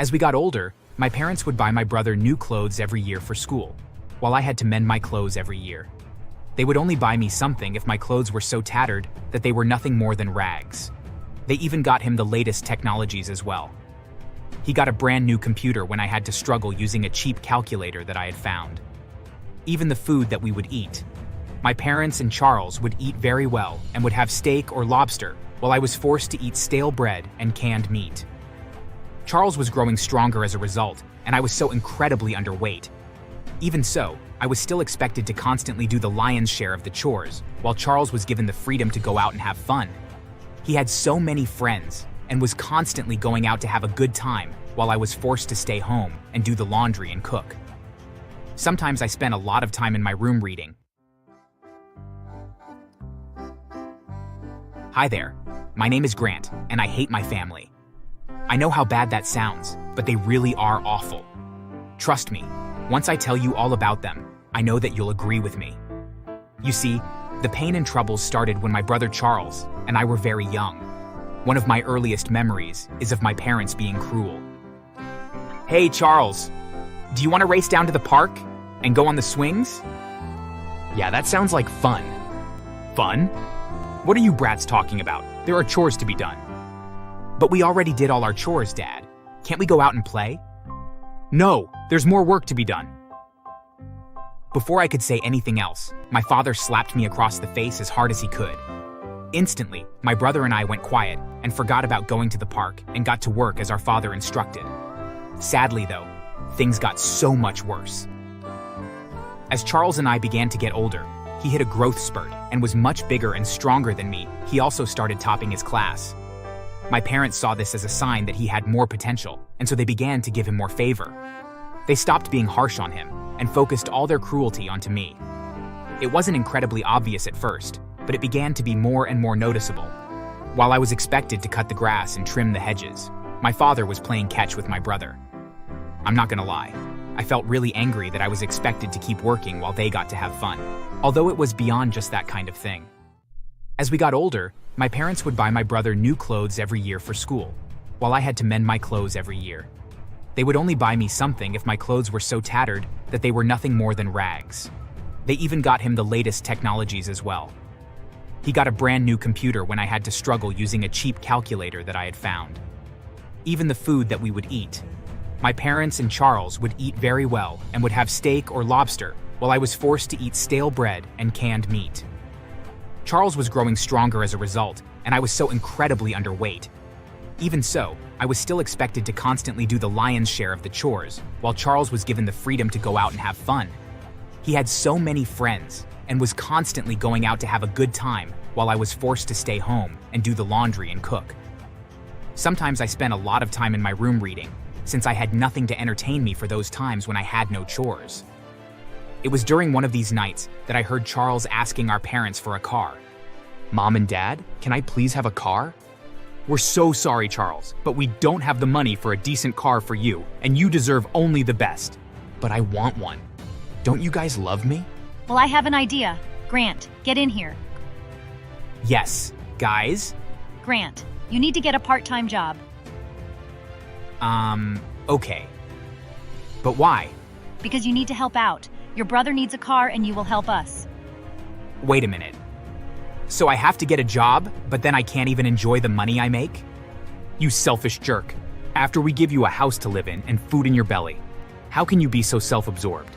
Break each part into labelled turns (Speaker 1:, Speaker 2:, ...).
Speaker 1: As we got older, my parents would buy my brother new clothes every year for school, while I had to mend my clothes every year. They would only buy me something if my clothes were so tattered that they were nothing more than rags. They even got him the latest technologies as well. He got a brand new computer when I had to struggle using a cheap calculator that I had found. Even the food that we would eat. My parents and Charles would eat very well and would have steak or lobster, while I was forced to eat stale bread and canned meat. Charles was growing stronger as a result, and I was so incredibly underweight. Even so, I was still expected to constantly do the lion's share of the chores, while Charles was given the freedom to go out and have fun. He had so many friends and was constantly going out to have a good time, while I was forced to stay home and do the laundry and cook. Sometimes I spent a lot of time in my room reading. Hi there, my name is Grant, and I hate my family. I know how bad that sounds, but they really are awful. Trust me, once I tell you all about them, I know that you'll agree with me. You see, the pain and troubles started when my brother Charles and I were very young. One of my earliest memories is of my parents being cruel. Hey Charles, do you want to race down to the park and go on the swings? Yeah, that sounds like fun. Fun? What are you brats talking about? There are chores to be done. But we already did all our chores, Dad. Can't we go out and play? No, there's more work to be done. Before I could say anything else, my father slapped me across the face as hard as he could. Instantly, my brother and I went quiet and forgot about going to the park and got to work as our father instructed. Sadly though, things got so much worse. As Charles and I began to get older, he hit a growth spurt and was much bigger and stronger than me. He also started topping his class. My parents saw this as a sign that he had more potential, and so they began to give him more favor. They stopped being harsh on him and focused all their cruelty onto me. It wasn't incredibly obvious at first, but it began to be more and more noticeable. While I was expected to cut the grass and trim the hedges, my father was playing catch with my brother. I'm not gonna lie, I felt really angry that I was expected to keep working while they got to have fun, although it was beyond just that kind of thing. As we got older, my parents would buy my brother new clothes every year for school, while I had to mend my clothes every year. They would only buy me something if my clothes were so tattered that they were nothing more than rags. They even got him the latest technologies as well. He got a brand new computer when I had to struggle using a cheap calculator that I had found. Even the food that we would eat. My parents and Charles would eat very well and would have steak or lobster, while I was forced to eat stale bread and canned meat. Charles was growing stronger as a result, and I was so incredibly underweight. Even so, I was still expected to constantly do the lion's share of the chores, while Charles was given the freedom to go out and have fun. He had so many friends and was constantly going out to have a good time, while I was forced to stay home and do the laundry and cook. Sometimes I spent a lot of time in my room reading, since I had nothing to entertain me for those times when I had no chores. It was during one of these nights that I heard Charles asking our parents for a car. Mom and Dad, can I please have a car? We're so sorry, Charles, but we don't have the money for a decent car for you, and you deserve only the best. But I want one. Don't you guys love me?
Speaker 2: Well, I have an idea. Grant, get in here.
Speaker 1: Yes, guys?
Speaker 2: Grant, you need to get a part-time job.
Speaker 1: Okay. But why?
Speaker 2: Because you need to help out. Your brother needs a car and you will help us.
Speaker 1: Wait a minute. So I have to get a job, but then I can't even enjoy the money I make? You selfish jerk. After we give you a house to live in and food in your belly, how can you be so self-absorbed?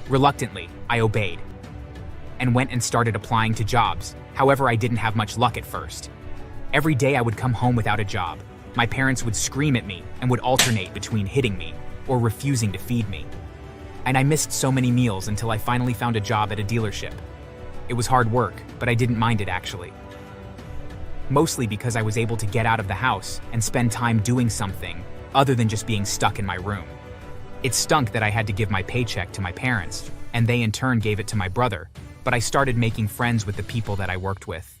Speaker 1: Reluctantly, I obeyed and went and started applying to jobs. However, I didn't have much luck at first. Every day I would come home without a job. My parents would scream at me and would alternate between hitting me or refusing to feed me. And I missed so many meals until I finally found a job at a dealership. It was hard work, but I didn't mind it actually. Mostly because I was able to get out of the house and spend time doing something other than just being stuck in my room. It stunk that I had to give my paycheck to my parents, and they in turn gave it to my brother, but I started making friends with the people that I worked with.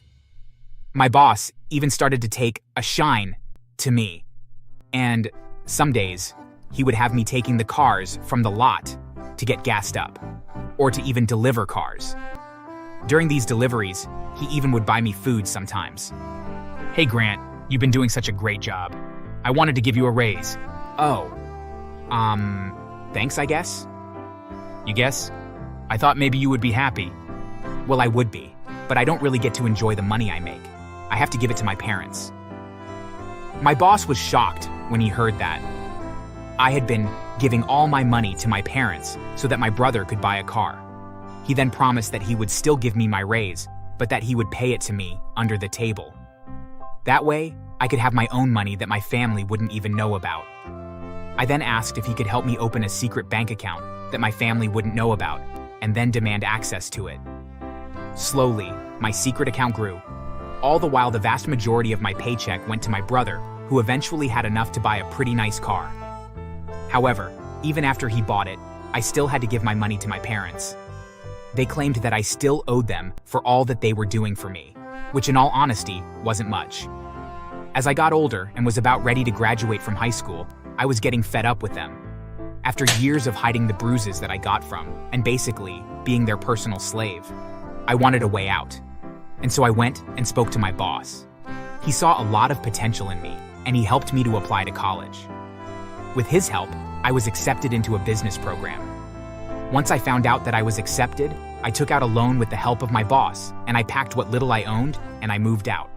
Speaker 1: My boss even started to take a shine to me, and some days he would have me taking the cars from the lot to get gassed up, or to even deliver cars. During these deliveries, he even would buy me food sometimes. Hey Grant, you've been doing such a great job. I wanted to give you a raise. Oh, thanks, I guess? You guess? I thought maybe you would be happy. Well, I would be, but I don't really get to enjoy the money I make. I have to give it to my parents. My boss was shocked when he heard that. I had been giving all my money to my parents so that my brother could buy a car. He then promised that he would still give me my raise, but that he would pay it to me under the table. That way, I could have my own money that my family wouldn't even know about. I then asked if he could help me open a secret bank account that my family wouldn't know about, and then demand access to it. Slowly, my secret account grew. All the while, the vast majority of my paycheck went to my brother, who eventually had enough to buy a pretty nice car. However, even after he bought it, I still had to give my money to my parents. They claimed that I still owed them for all that they were doing for me, which in all honesty wasn't much. As I got older and was about ready to graduate from high school, I was getting fed up with them. After years of hiding the bruises that I got from, and basically being their personal slave, I wanted a way out. And so I went and spoke to my boss. He saw a lot of potential in me, and he helped me to apply to college. With his help, I was accepted into a business program. Once I found out that I was accepted, I took out a loan with the help of my boss, and I packed what little I owned, and I moved out.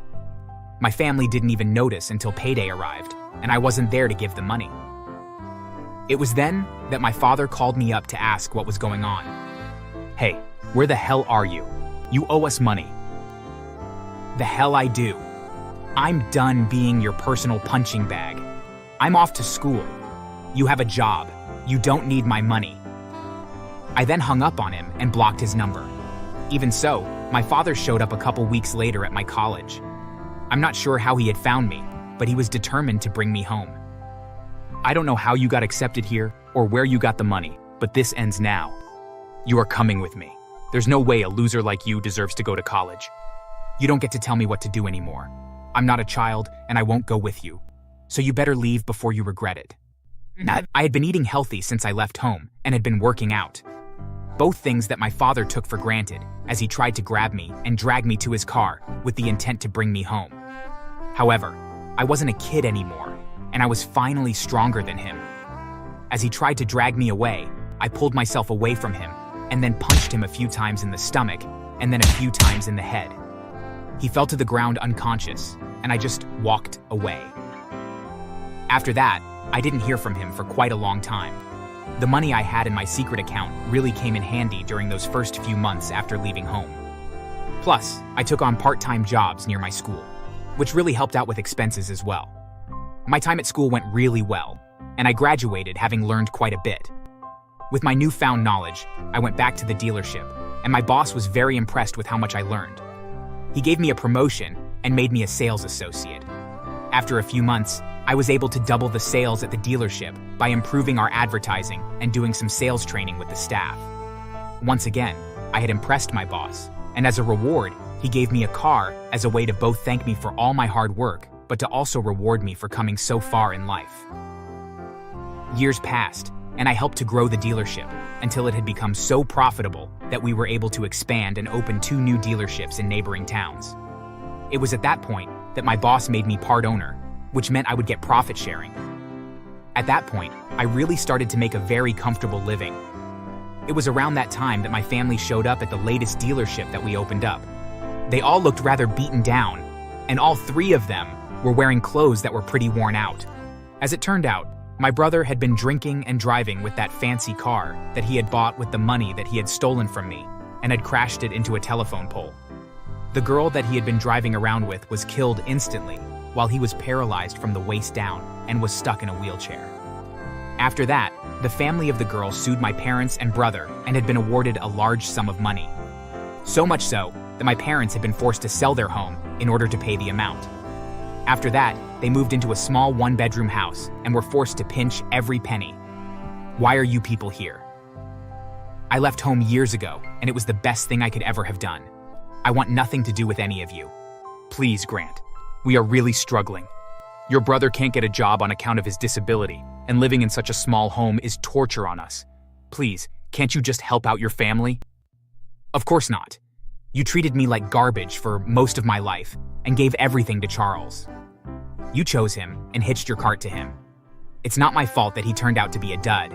Speaker 1: My family didn't even notice until payday arrived, and I wasn't there to give the money. It was then that my father called me up to ask what was going on. "Hey, where the hell are you? You owe us money." "The hell I do. I'm done being your personal punching bag. I'm off to school. You have a job. You don't need my money." I then hung up on him and blocked his number. Even so, my father showed up a couple weeks later at my college. I'm not sure how he had found me, but he was determined to bring me home. "I don't know how you got accepted here or where you got the money, but this ends now. You are coming with me. There's no way a loser like you deserves to go to college. You don't get to tell me what to do anymore. I'm not a child and I won't go with you. So you better leave before you regret it." I had been eating healthy since I left home and had been working out. Both things that my father took for granted as he tried to grab me and drag me to his car with the intent to bring me home. However, I wasn't a kid anymore, and I was finally stronger than him. As he tried to drag me away, I pulled myself away from him and then punched him a few times in the stomach and then a few times in the head. He fell to the ground unconscious, and I just walked away. After that, I didn't hear from him for quite a long time. The money I had in my secret account really came in handy during those first few months after leaving home. Plus, I took on part-time jobs near my school, which really helped out with expenses as well. My time at school went really well, and I graduated having learned quite a bit. With my newfound knowledge, I went back to the dealership, and my boss was very impressed with how much I learned. He gave me a promotion and made me a sales associate. After a few months, I was able to double the sales at the dealership by improving our advertising and doing some sales training with the staff. Once again, I had impressed my boss, and as a reward, he gave me a car as a way to both thank me for all my hard work, but to also reward me for coming so far in life. Years passed, and I helped to grow the dealership until it had become so profitable that we were able to expand and open 2 new dealerships in neighboring towns. It was at that point that my boss made me part owner, which meant I would get profit sharing. At that point, I really started to make a very comfortable living. It was around that time that my family showed up at the latest dealership that we opened up. They all looked rather beaten down, and all 3 of them were wearing clothes that were pretty worn out. As it turned out, my brother had been drinking and driving with that fancy car that he had bought with the money that he had stolen from me and had crashed it into a telephone pole. The girl that he had been driving around with was killed instantly, while he was paralyzed from the waist down and was stuck in a wheelchair. After that, the family of the girl sued my parents and brother and had been awarded a large sum of money. So much so that my parents had been forced to sell their home in order to pay the amount. After that, they moved into a small 1-bedroom house and were forced to pinch every penny. Why are you people here? I left home years ago, and it was the best thing I could ever have done. I want nothing to do with any of you. Please, Grant. We are really struggling. Your brother can't get a job on account of his disability, and living in such a small home is torture on us. Please, can't you just help out your family? Of course not. You treated me like garbage for most of my life and gave everything to Charles. You chose him and hitched your cart to him. It's not my fault that he turned out to be a dud.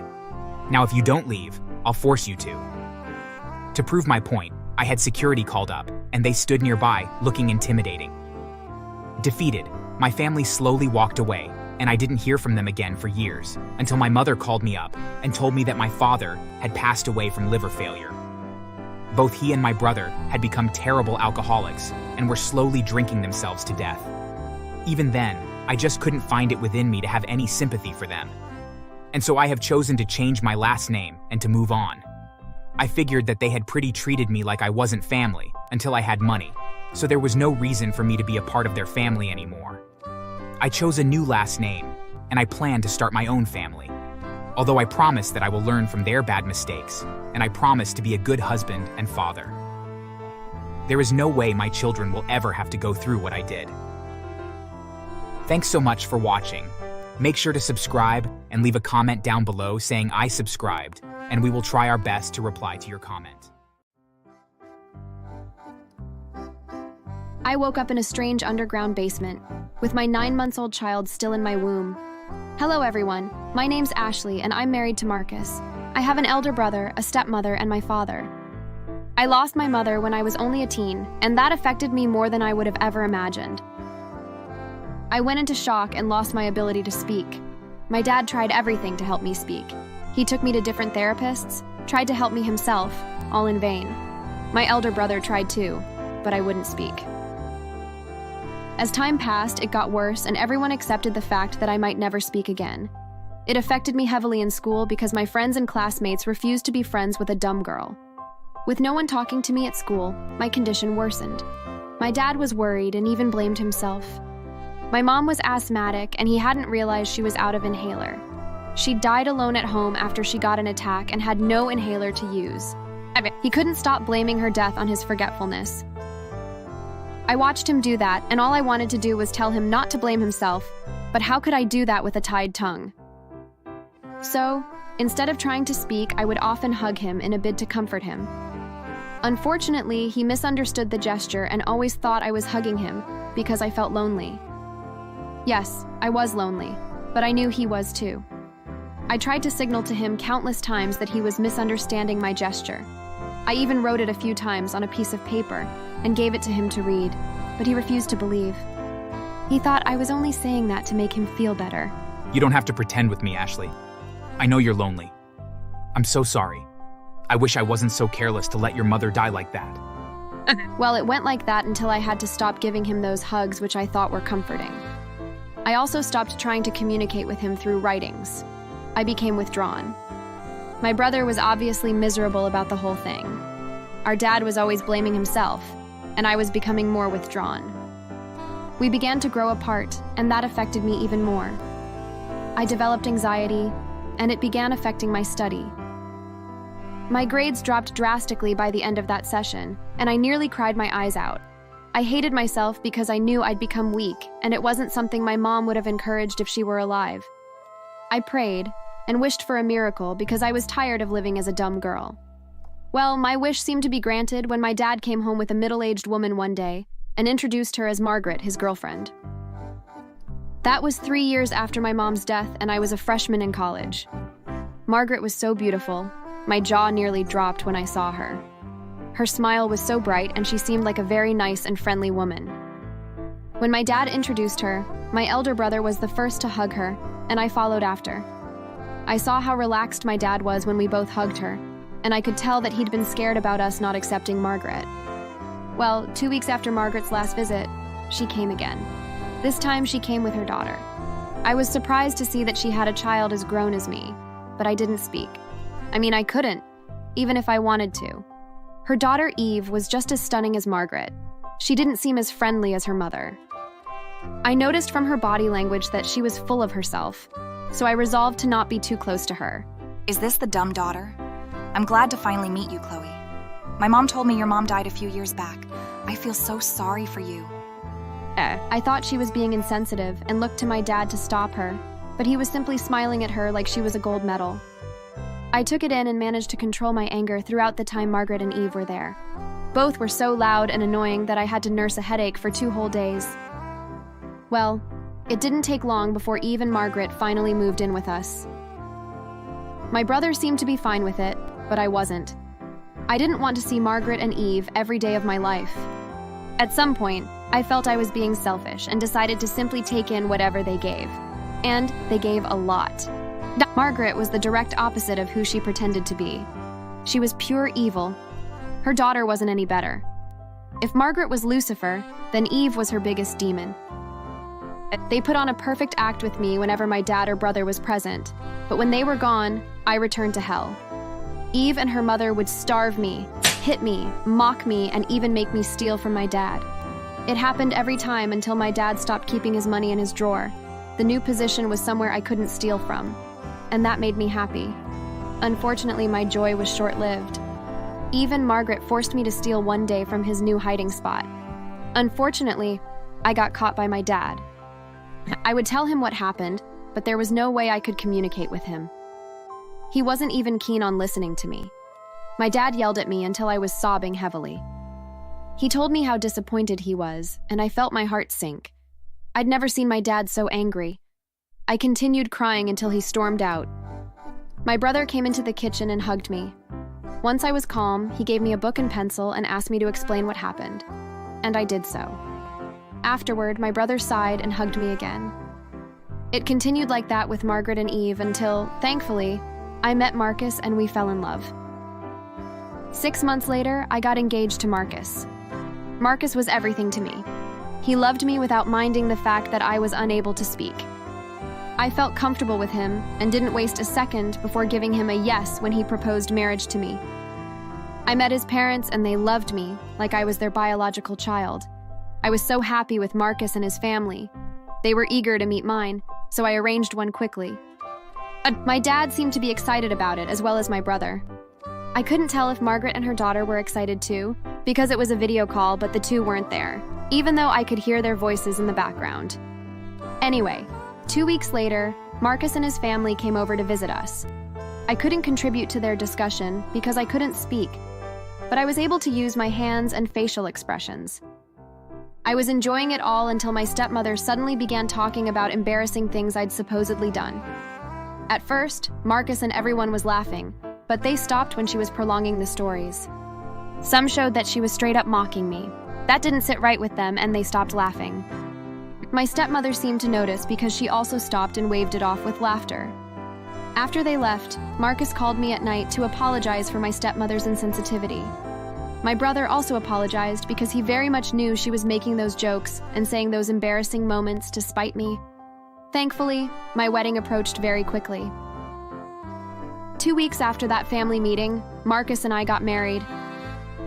Speaker 1: Now, if you don't leave, I'll force you to. To prove my point, I had security called up, and they stood nearby, looking intimidating. Defeated, my family slowly walked away, and I didn't hear from them again for years, until my mother called me up and told me that my father had passed away from liver failure. Both he and my brother had become terrible alcoholics and were slowly drinking themselves to death. Even then, I just couldn't find it within me to have any sympathy for them. And so I have chosen to change my last name and to move on. I figured that they had pretty treated me like I wasn't family until I had money, so there was no reason for me to be a part of their family anymore. I chose a new last name, and I plan to start my own family. Although I promise that I will learn from their bad mistakes, and I promise to be a good husband and father. There is no way my children will ever have to go through what I did. Thanks so much for watching. Make sure to subscribe and leave a comment down below saying I subscribed, and we will try our best to reply to your comment.
Speaker 3: I woke up in a strange underground basement, with my 9-month-old child still in my womb. Hello everyone, my name's Ashley and I'm married to Marcus. I have an elder brother, a stepmother, and my father. I lost my mother when I was only a teen, and that affected me more than I would have ever imagined. I went into shock and lost my ability to speak. My dad tried everything to help me speak. He took me to different therapists, tried to help me himself, all in vain. My elder brother tried too, but I wouldn't speak. As time passed, it got worse, and everyone accepted the fact that I might never speak again. It affected me heavily in school because my friends and classmates refused to be friends with a dumb girl. With no one talking to me at school, my condition worsened. My dad was worried and even blamed himself. My mom was asthmatic, and he hadn't realized she was out of inhaler. She died alone at home after she got an attack and had no inhaler to use. He couldn't stop blaming her death on his forgetfulness. I watched him do that, and all I wanted to do was tell him not to blame himself, but how could I do that with a tied tongue? So, instead of trying to speak, I would often hug him in a bid to comfort him. Unfortunately, he misunderstood the gesture and always thought I was hugging him because I felt lonely. Yes, I was lonely, but I knew he was too. I tried to signal to him countless times that he was misunderstanding my gesture. I even wrote it a few times on a piece of paper and gave it to him to read, but he refused to believe. He thought I was only saying that to make him feel better.
Speaker 1: You don't have to pretend with me, Ashley. I know you're lonely. I'm so sorry. I wish I wasn't so careless to let your mother die like that.
Speaker 3: Well, it went like that until I had to stop giving him those hugs which I thought were comforting. I also stopped trying to communicate with him through writings. I became withdrawn. My brother was obviously miserable about the whole thing. Our dad was always blaming himself, and I was becoming more withdrawn. We began to grow apart, and that affected me even more. I developed anxiety, and it began affecting my study. My grades dropped drastically by the end of that session, and I nearly cried my eyes out. I hated myself because I knew I'd become weak, and it wasn't something my mom would have encouraged if she were alive. I prayed and wished for a miracle because I was tired of living as a dumb girl. Well, my wish seemed to be granted when my dad came home with a middle-aged woman one day and introduced her as Margaret, his girlfriend. That was 3 years after my mom's death, and I was a freshman in college. Margaret was so beautiful. My jaw nearly dropped when I saw her. Her smile was so bright, and she seemed like a very nice and friendly woman. When my dad introduced her, my elder brother was the first to hug her, and I followed after. I saw how relaxed my dad was when we both hugged her, and I could tell that he'd been scared about us not accepting Margaret. Well, 2 weeks after Margaret's last visit, she came again. This time she came with her daughter. I was surprised to see that she had a child as grown as me, but I didn't speak. I mean, I couldn't, even if I wanted to. Her daughter Eve was just as stunning as Margaret. She didn't seem as friendly as her mother. I noticed from her body language that she was full of herself, so I resolved to not be too close to her.
Speaker 4: Is this the dumb daughter? I'm glad to finally meet you, Chloe. My mom told me your mom died a few years back. I feel so sorry for you.
Speaker 3: I thought she was being insensitive and looked to my dad to stop her, but he was simply smiling at her like she was a gold medal. I took it in and managed to control my anger throughout the time Margaret and Eve were there. Both were so loud and annoying that I had to nurse a headache for 2 whole days. Well, It didn't take long before Eve and Margaret finally moved in with us. My brother seemed to be fine with it, but I wasn't. I didn't want to see Margaret and Eve every day of my life. At some point, I felt I was being selfish and decided to simply take in whatever they gave. And they gave a lot. Margaret was the direct opposite of who she pretended to be. She was pure evil. Her daughter wasn't any better. If Margaret was Lucifer, then Eve was her biggest demon. They put on a perfect act with me whenever my dad or brother was present, but when they were gone, I returned to hell. Eve and her mother would starve me, hit me, mock me, and even make me steal from my dad. It happened every time until my dad stopped keeping his money in his drawer. The new position was somewhere I couldn't steal from, and that made me happy. Unfortunately, my joy was short-lived. Eve and Margaret forced me to steal one day from his new hiding spot. Unfortunately, I got caught by my dad. I would tell him what happened, but there was no way I could communicate with him. He wasn't even keen on listening to me. My dad yelled at me until I was sobbing heavily. He told me how disappointed he was, and I felt my heart sink. I'd never seen my dad so angry. I continued crying until he stormed out. My brother came into the kitchen and hugged me. Once I was calm, he gave me a book and pencil and asked me to explain what happened, and I did so. Afterward, my brother sighed and hugged me again. It continued like that with Margaret and Eve until, thankfully, I met Marcus and we fell in love. 6 months later, I got engaged to Marcus. Marcus was everything to me. He loved me without minding the fact that I was unable to speak. I felt comfortable with him and didn't waste a second before giving him a yes when he proposed marriage to me. I met his parents and they loved me like I was their biological child. I was so happy with Marcus and his family. They were eager to meet mine, so I arranged one quickly. My dad seemed to be excited about it, as well as my brother. I couldn't tell if Margaret and her daughter were excited too, because it was a video call, but the two weren't there, even though I could hear their voices in the background. Anyway, 2 weeks later, Marcus and his family came over to visit us. I couldn't contribute to their discussion because I couldn't speak, but I was able to use my hands and facial expressions. I was enjoying it all until my stepmother suddenly began talking about embarrassing things I'd supposedly done. At first, Marcus and everyone was laughing, but they stopped when she was prolonging the stories. Some showed that she was straight up mocking me. That didn't sit right with them, and they stopped laughing. My stepmother seemed to notice because she also stopped and waved it off with laughter. After they left, Marcus called me at night to apologize for my stepmother's insensitivity. My brother also apologized because he very much knew she was making those jokes and saying those embarrassing moments to spite me. Thankfully, my wedding approached very quickly. 2 weeks after that family meeting, Marcus and I got married.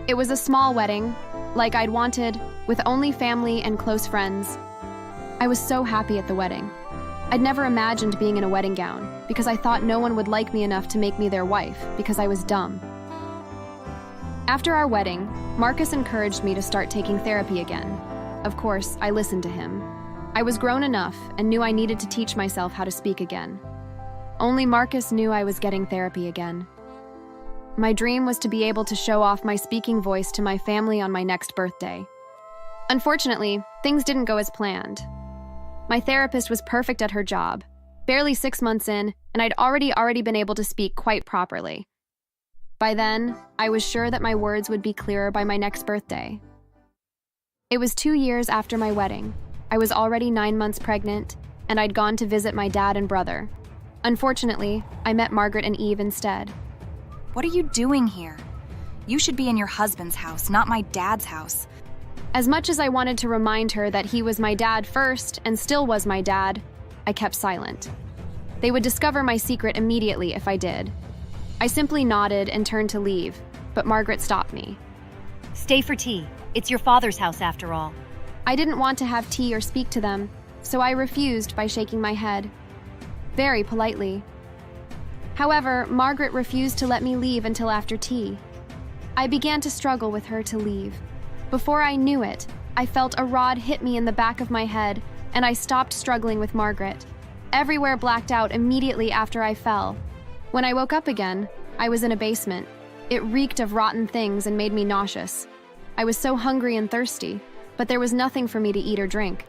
Speaker 3: It was a small wedding, like I'd wanted, with only family and close friends. I was so happy at the wedding. I'd never imagined being in a wedding gown because I thought no one would like me enough to make me their wife because I was dumb. After our wedding, Marcus encouraged me to start taking therapy again. Of course, I listened to him. I was grown enough and knew I needed to teach myself how to speak again. Only Marcus knew I was getting therapy again. My dream was to be able to show off my speaking voice to my family on my next birthday. Unfortunately, things didn't go as planned. My therapist was perfect at her job, barely 6 months in, and I'd already been able to speak quite properly. By then, I was sure that my words would be clearer by my next birthday. It was 2 years after my wedding. I was already 9 months pregnant, and I'd gone to visit my dad and brother. Unfortunately, I met Margaret and Eve instead.
Speaker 4: What are you doing here? You should be in your husband's house, not my dad's house.
Speaker 3: As much as I wanted to remind her that he was my dad first and still was my dad, I kept silent. They would discover my secret immediately if I did. I simply nodded and turned to leave, but Margaret stopped me.
Speaker 2: Stay for tea. It's your father's house after all.
Speaker 3: I didn't want to have tea or speak to them, so I refused by shaking my head. Very politely. However, Margaret refused to let me leave until after tea. I began to struggle with her to leave. Before I knew it, I felt a rod hit me in the back of my head, and I stopped struggling with Margaret. Everywhere blacked out immediately after I fell. When I woke up again, I was in a basement. It reeked of rotten things and made me nauseous. I was so hungry and thirsty, but there was nothing for me to eat or drink.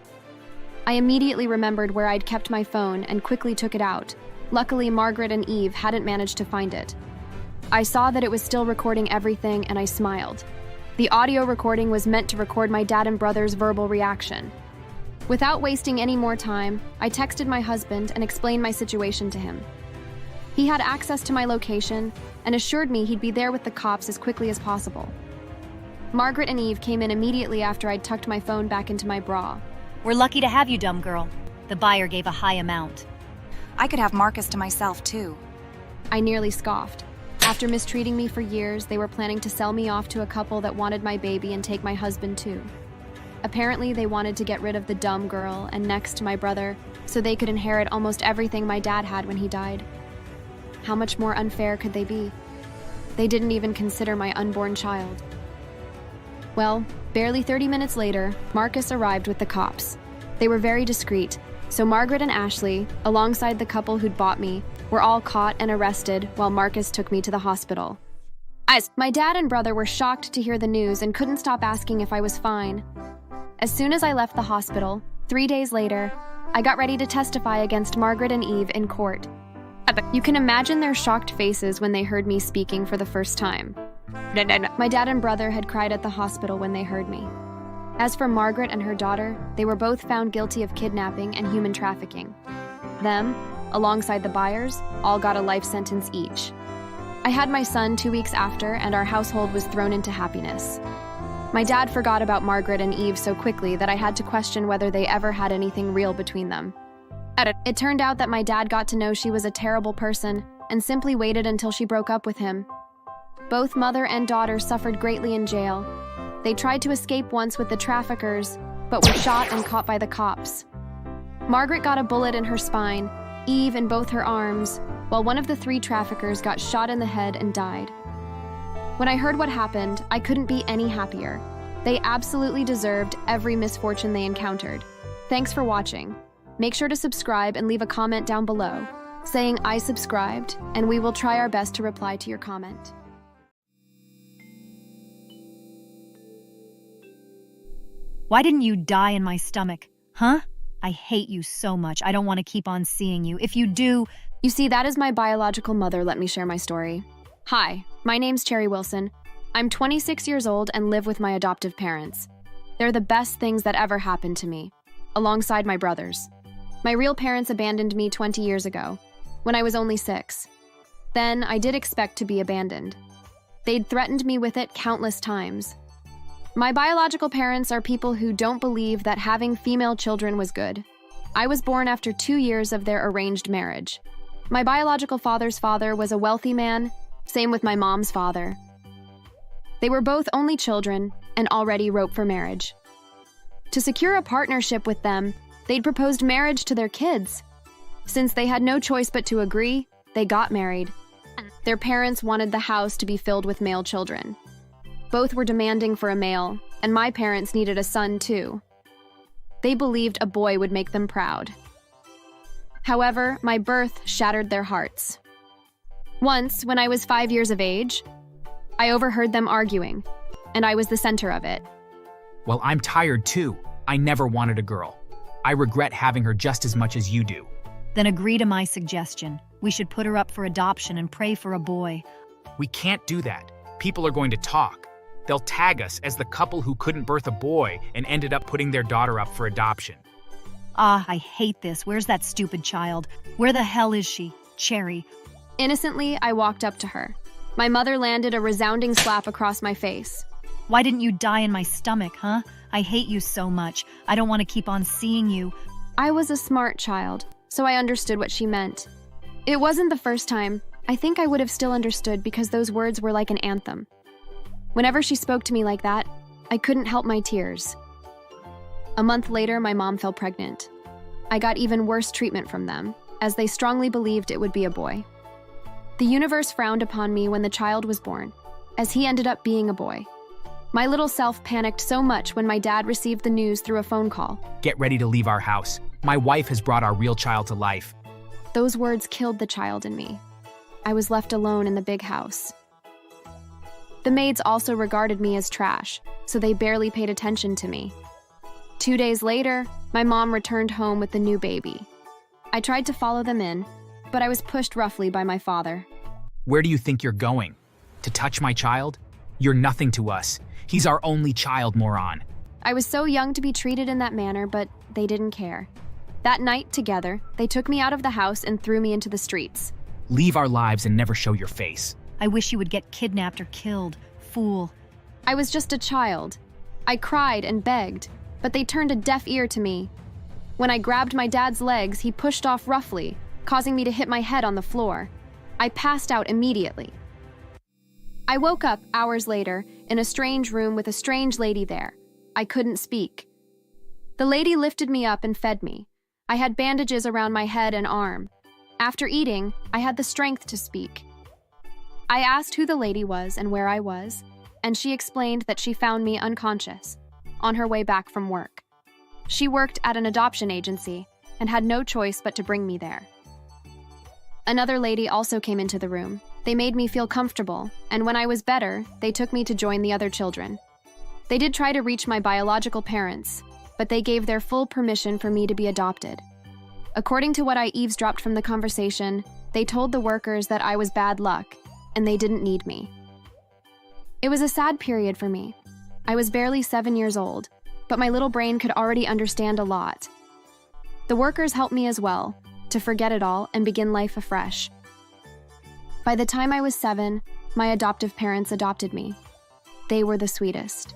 Speaker 3: I immediately remembered where I'd kept my phone and quickly took it out. Luckily, Margaret and Eve hadn't managed to find it. I saw that it was still recording everything and I smiled. The audio recording was meant to record my dad and brother's verbal reaction. Without wasting any more time, I texted my husband and explained my situation to him. He had access to my location and assured me he'd be there with the cops as quickly as possible. Margaret and Eve came in immediately after I'd tucked my phone back into my bra.
Speaker 2: We're lucky to have you, dumb girl. The buyer gave a high amount.
Speaker 4: I could have Marcus to myself, too.
Speaker 3: I nearly scoffed. After mistreating me for years, they were planning to sell me off to a couple that wanted my baby and take my husband, too. Apparently, they wanted to get rid of the dumb girl and next my brother so they could inherit almost everything my dad had when he died. How much more unfair could they be? They didn't even consider my unborn child. Well, barely 30 minutes later, Marcus arrived with the cops. They were very discreet, so Margaret and Ashley, alongside the couple who'd bought me, were all caught and arrested while Marcus took me to the hospital. My dad and brother were shocked to hear the news and couldn't stop asking if I was fine. As soon as I left the hospital, 3 days later, I got ready to testify against Margaret and Eve in court. You can imagine their shocked faces when they heard me speaking for the first time. My dad and brother had cried at the hospital when they heard me. As for Margaret and her daughter, they were both found guilty of kidnapping and human trafficking. Them, alongside the buyers, all got a life sentence each. I had my son 2 weeks after, and our household was thrown into happiness. My dad forgot about Margaret and Eve so quickly that I had to question whether they ever had anything real between them. It turned out that my dad got to know she was a terrible person and simply waited until she broke up with him. Both mother and daughter suffered greatly in jail. They tried to escape once with the traffickers, but were shot and caught by the cops. Margaret got a bullet in her spine, Eve in both her arms, while one of the 3 traffickers got shot in the head and died. When I heard what happened, I couldn't be any happier. They absolutely deserved every misfortune they encountered. Thanks for watching. Make sure to subscribe and leave a comment down below, saying I subscribed, and we will try our best to reply to your comment.
Speaker 2: Why didn't you die in my stomach? Huh? I hate you so much. I don't want to keep on seeing you. If you do...
Speaker 3: You see, that is my biological mother. Let me share my story. Hi, my name's Cherry Wilson. I'm 26 years old and live with my adoptive parents. They're the best things that ever happened to me, alongside my brothers. My real parents abandoned me 20 years ago, when I was only 6. Then I did expect to be abandoned. They'd threatened me with it countless times. My biological parents are people who don't believe that having female children was good. I was born after 2 years of their arranged marriage. My biological father's father was a wealthy man, same with my mom's father. They were both only children and already roped for marriage. To secure a partnership with them, they'd proposed marriage to their kids. Since they had no choice but to agree, they got married. Their parents wanted the house to be filled with male children. Both were demanding for a male, and my parents needed a son too. They believed a boy would make them proud. However, my birth shattered their hearts. Once, when I was 5 years of age, I overheard them arguing, and I was the center of it.
Speaker 1: Well, I'm tired too. I never wanted a girl. I regret having her just as much as you do.
Speaker 2: Then agree to my suggestion. We should put her up for adoption and pray for a boy.
Speaker 1: We can't do that. People are going to talk. They'll tag us as the couple who couldn't birth a boy and ended up putting their daughter up for adoption.
Speaker 2: Ah, I hate this. Where's that stupid child? Where the hell is she? Cherry.
Speaker 3: Innocently, I walked up to her. My mother landed a resounding slap across my face.
Speaker 2: Why didn't you die in my stomach, huh? I hate you so much. I don't want to keep on seeing you.
Speaker 3: I was a smart child, so I understood what she meant. It wasn't the first time. I think I would have still understood because those words were like an anthem. Whenever she spoke to me like that, I couldn't help my tears. A month later, my mom fell pregnant. I got even worse treatment from them, as they strongly believed it would be a boy. The universe frowned upon me when the child was born, as he ended up being a boy. My little self panicked so much when my dad received the news through a phone call.
Speaker 1: Get ready to leave our house. My wife has brought our real child to life.
Speaker 3: Those words killed the child in me. I was left alone in the big house. The maids also regarded me as trash, so they barely paid attention to me. 2 days later, my mom returned home with the new baby. I tried to follow them in, but I was pushed roughly by my father.
Speaker 1: Where do you think you're going? To touch my child? You're nothing to us. He's our only child, moron.
Speaker 3: I was so young to be treated in that manner, but they didn't care. That night, together, they took me out of the house and threw me into the streets.
Speaker 1: Leave our lives and never show your face.
Speaker 2: I wish you would get kidnapped or killed, fool.
Speaker 3: I was just a child. I cried and begged, but they turned a deaf ear to me. When I grabbed my dad's legs, he pushed off roughly, causing me to hit my head on the floor. I passed out immediately. I woke up hours later in a strange room with a strange lady there. I couldn't speak. The lady lifted me up and fed me. I had bandages around my head and arm. After eating, I had the strength to speak. I asked who the lady was and where I was, and she explained that she found me unconscious on her way back from work. She worked at an adoption agency and had no choice but to bring me there. Another lady also came into the room. They made me feel comfortable, and when I was better, they took me to join the other children. They did try to reach my biological parents, but they gave their full permission for me to be adopted. According to what I eavesdropped from the conversation, they told the workers that I was bad luck, and they didn't need me. It was a sad period for me. I was barely 7 years old, but my little brain could already understand a lot. The workers helped me as well, to forget it all and begin life afresh. By the time I was 7, my adoptive parents adopted me. They were the sweetest.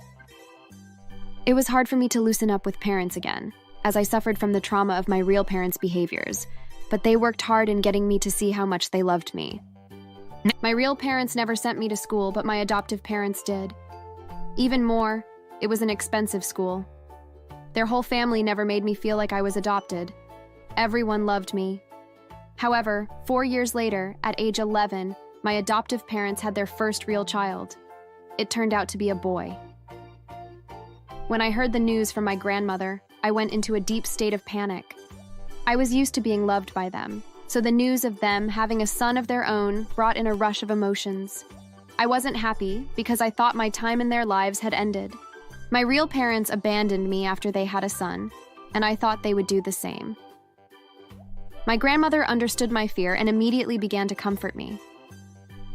Speaker 3: It was hard for me to loosen up with parents again, as I suffered from the trauma of my real parents' behaviors, but they worked hard in getting me to see how much they loved me. My real parents never sent me to school, but my adoptive parents did. Even more, it was an expensive school. Their whole family never made me feel like I was adopted. Everyone loved me. However, 4 years later, at age 11, my adoptive parents had their first real child. It turned out to be a boy. When I heard the news from my grandmother, I went into a deep state of panic. I was used to being loved by them, so the news of them having a son of their own brought in a rush of emotions. I wasn't happy because I thought my time in their lives had ended. My real parents abandoned me after they had a son, and I thought they would do the same. My grandmother understood my fear and immediately began to comfort me.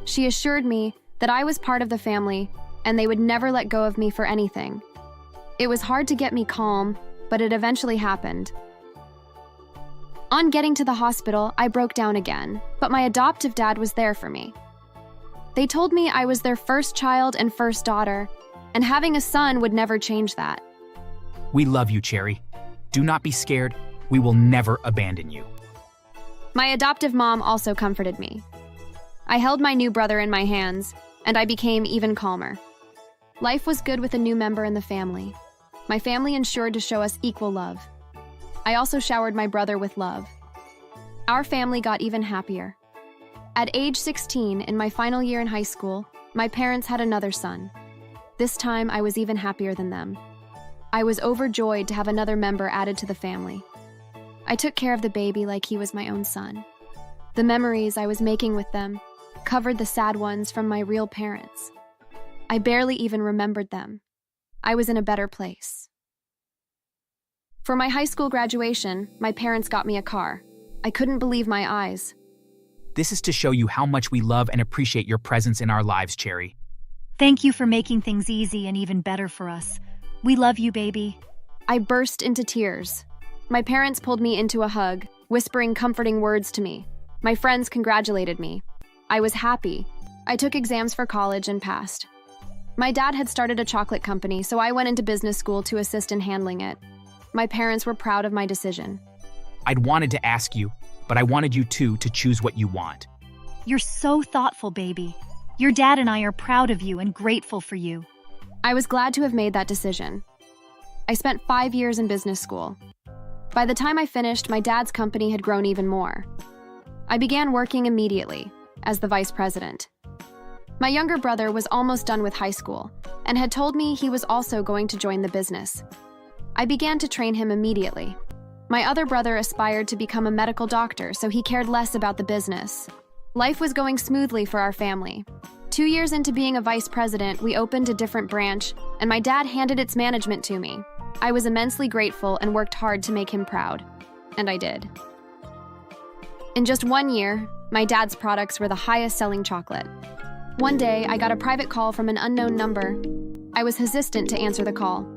Speaker 3: She assured me that I was part of the family and they would never let go of me for anything. It was hard to get me calm, but it eventually happened. On getting to the hospital, I broke down again, but my adoptive dad was there for me. They told me I was their first child and first daughter, and having a son would never change that.
Speaker 1: We love you, Cherry. Do not be scared. We will never abandon you.
Speaker 3: My adoptive mom also comforted me. I held my new brother in my hands, and I became even calmer. Life was good with a new member in the family. My family ensured to show us equal love. I also showered my brother with love. Our family got even happier. At age 16, in my final year in high school, my parents had another son. This time, I was even happier than them. I was overjoyed to have another member added to the family. I took care of the baby like he was my own son. The memories I was making with them covered the sad ones from my real parents. I barely even remembered them. I was in a better place. For my high school graduation, my parents got me a car. I couldn't believe my eyes.
Speaker 1: This is to show you how much we love and appreciate your presence in our lives, Cherry.
Speaker 2: Thank you for making things easy and even better for us. We love you, baby.
Speaker 3: I burst into tears. My parents pulled me into a hug, whispering comforting words to me. My friends congratulated me. I was happy. I took exams for college and passed. My dad had started a chocolate company, so I went into business school to assist in handling it. My parents were proud of my decision.
Speaker 1: I'd wanted to ask you, but I wanted you too to choose what you want.
Speaker 2: You're so thoughtful, baby. Your dad and I are proud of you and grateful for you.
Speaker 3: I was glad to have made that decision. I spent 5 years in business school. By the time I finished, my dad's company had grown even more. I began working immediately as the vice president. My younger brother was almost done with high school and had told me he was also going to join the business. I began to train him immediately. My other brother aspired to become a medical doctor, so he cared less about the business. Life was going smoothly for our family. 2 years into being a vice president, we opened a different branch, and my dad handed its management to me. I was immensely grateful and worked hard to make him proud. And I did. In just 1 year, my dad's products were the highest-selling chocolate. One day, I got a private call from an unknown number. I was hesitant to answer the call.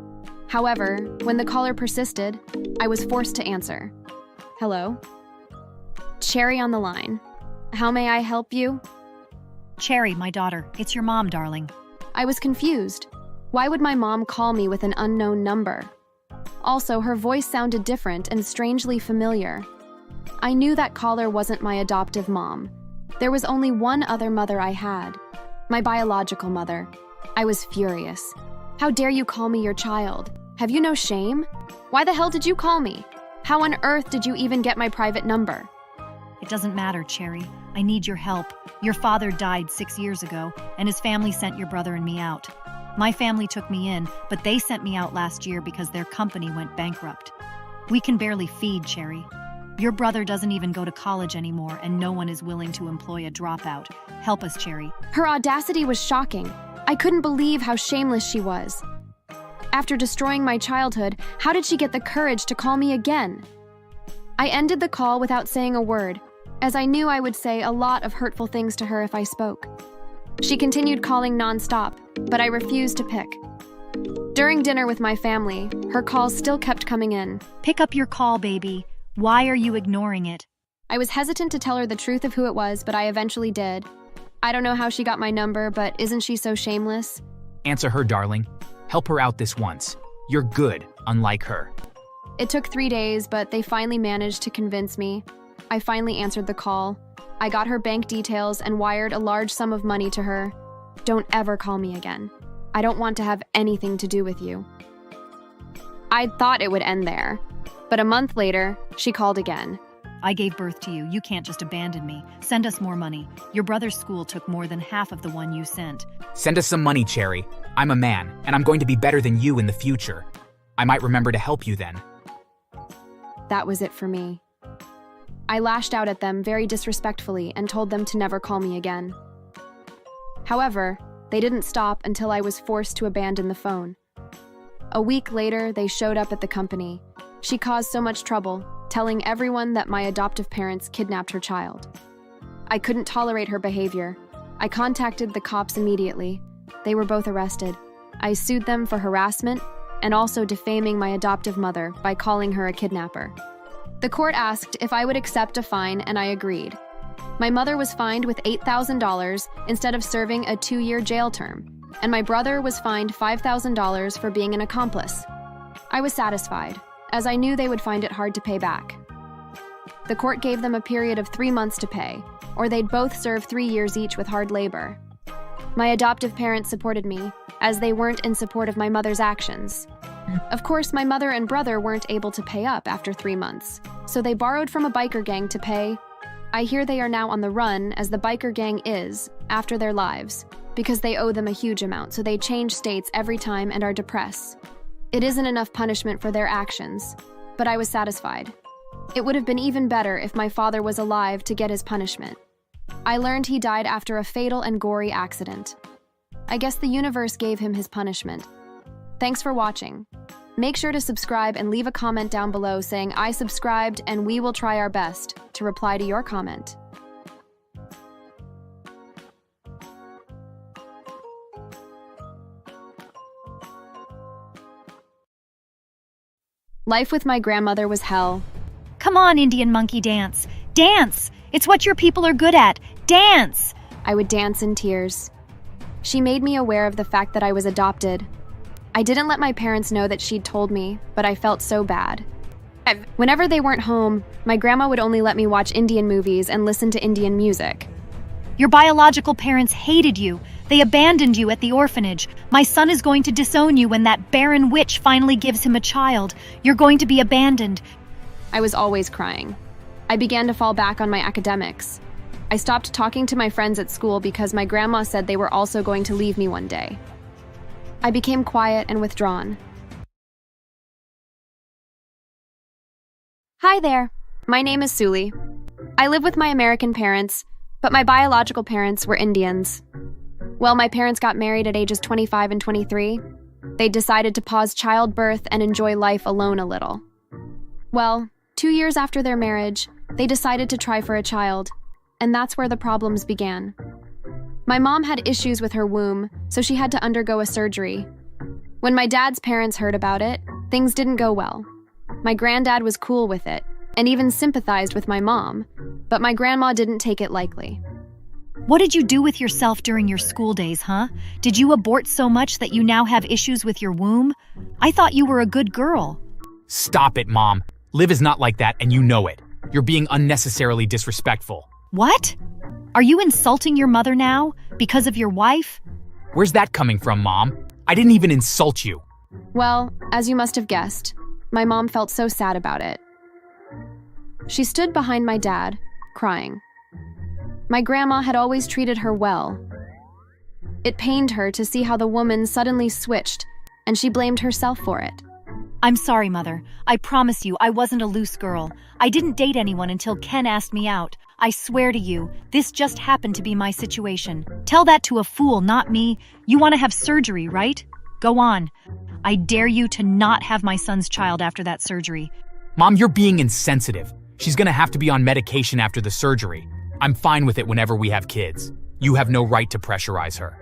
Speaker 3: However, when the caller persisted, I was forced to answer. Hello? Cherry on the line. How may I help you?
Speaker 2: Cherry, my daughter, it's your mom, darling.
Speaker 3: I was confused. Why would my mom call me with an unknown number? Also, her voice sounded different and strangely familiar. I knew that caller wasn't my adoptive mom. There was only one other mother I had, my biological mother. I was furious. How dare you call me your child? Have you no shame? Why the hell did you call me? How on earth did you even get my private number?
Speaker 2: It doesn't matter, Cherry. I need your help. Your father died 6 years ago, and his family sent your brother and me out. My family took me in, but they sent me out last year because their company went bankrupt. We can barely feed, Cherry. Your brother doesn't even go to college anymore, and no one is willing to employ a dropout. Help us, Cherry.
Speaker 3: Her audacity was shocking. I couldn't believe how shameless she was. After destroying my childhood, how did she get the courage to call me again? I ended the call without saying a word, as I knew I would say a lot of hurtful things to her if I spoke. She continued calling nonstop, but I refused to pick. During dinner with my family, her calls still kept coming in.
Speaker 2: Pick up your call, baby. Why are you ignoring it?
Speaker 3: I was hesitant to tell her the truth of who it was, but I eventually did. I don't know how she got my number, but isn't she so shameless?
Speaker 1: Answer her, darling. Help her out this once. You're good, unlike her.
Speaker 3: It took 3 days, but they finally managed to convince me. I finally answered the call. I got her bank details and wired a large sum of money to her. Don't ever call me again. I don't want to have anything to do with you. I thought it would end there, but a month later, she called again.
Speaker 2: I gave birth to you. You can't just abandon me. Send us more money. Your brother's school took more than half of the one you sent.
Speaker 1: Send us some money, Cherry. I'm a man, and I'm going to be better than you in the future. I might remember to help you then.
Speaker 3: That was it for me. I lashed out at them very disrespectfully and told them to never call me again. However, they didn't stop until I was forced to abandon the phone. A week later, they showed up at the company. She caused so much trouble, telling everyone that my adoptive parents kidnapped her child. I couldn't tolerate her behavior. I contacted the cops immediately. They were both arrested. I sued them for harassment and also defaming my adoptive mother by calling her a kidnapper. The court asked if I would accept a fine, and I agreed. My mother was fined with $8,000 instead of serving a 2-year jail term, and my brother was fined $5,000 for being an accomplice. I was satisfied, as I knew they would find it hard to pay back. The court gave them a period of 3 months to pay, or they'd both serve 3 years each with hard labor. My adoptive parents supported me, as they weren't in support of my mother's actions. Of course, my mother and brother weren't able to pay up after 3 months, so they borrowed from a biker gang to pay. I hear they are now on the run, as the biker gang is, after their lives, because they owe them a huge amount, so they change states every time and are depressed. It isn't enough punishment for their actions, but I was satisfied. It would have been even better if my father was alive to get his punishment. I learned he died after a fatal and gory accident. I guess the universe gave him his punishment. Thanks for watching. Make sure to subscribe and leave a comment down below saying I subscribed, and we will try our best to reply to your comment. Life with my grandmother was hell.
Speaker 2: Come on, Indian monkey dance. Dance! It's what your people are good at. Dance!
Speaker 3: I would dance in tears. She made me aware of the fact that I was adopted. I didn't let my parents know that she'd told me, but I felt so bad. Whenever they weren't home, my grandma would only let me watch Indian movies and listen to Indian music.
Speaker 2: Your biological parents hated you. They abandoned you at the orphanage. My son is going to disown you when that barren witch finally gives him a child. You're going to be abandoned.
Speaker 3: I was always crying. I began to fall back on my academics. I stopped talking to my friends at school because my grandma said they were also going to leave me one day. I became quiet and withdrawn. Hi there. My name is Suli. I live with my American parents, but my biological parents were Indians. Well, my parents got married at ages 25 and 23. They decided to pause childbirth and enjoy life alone a little. Well, 2 years after their marriage, they decided to try for a child, and that's where the problems began. My mom had issues with her womb, so she had to undergo a surgery. When my dad's parents heard about it, things didn't go well. My granddad was cool with it, and even sympathized with my mom, but my grandma didn't take it lightly.
Speaker 2: What did you do with yourself during your school days, huh? Did you abort so much that you now have issues with your womb? I thought you were a good girl.
Speaker 1: Stop it, Mom. Liv is not like that, and you know it. You're being unnecessarily disrespectful.
Speaker 2: What? Are you insulting your mother now because of your wife?
Speaker 1: Where's that coming from, Mom? I didn't even insult you.
Speaker 3: Well, as you must have guessed, my mom felt so sad about it. She stood behind my dad, crying. My grandma had always treated her well. It pained her to see how the woman suddenly switched, and she blamed herself for it.
Speaker 2: I'm sorry, Mother. I promise you I wasn't a loose girl. I didn't date anyone until Ken asked me out. I swear to you, this just happened to be my situation. Tell that to a fool, not me. You want to have surgery, right? Go on. I dare you to not have my son's child after that surgery.
Speaker 1: Mom, you're being insensitive. She's gonna have to be on medication after the surgery. I'm fine with it whenever we have kids. You have no right to pressurize her.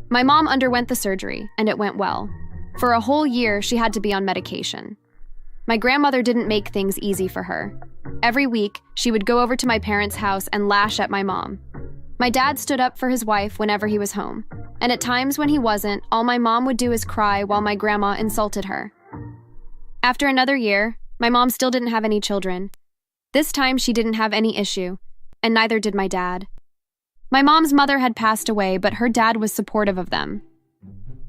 Speaker 3: My mom underwent the surgery, and it went well. For a whole year, she had to be on medication. My grandmother didn't make things easy for her. Every week, she would go over to my parents' house and lash at my mom. My dad stood up for his wife whenever he was home, and at times when he wasn't, all my mom would do is cry while my grandma insulted her. After another year, my mom still didn't have any children. This time, she didn't have any issue, and neither did my dad. My mom's mother had passed away, but her dad was supportive of them.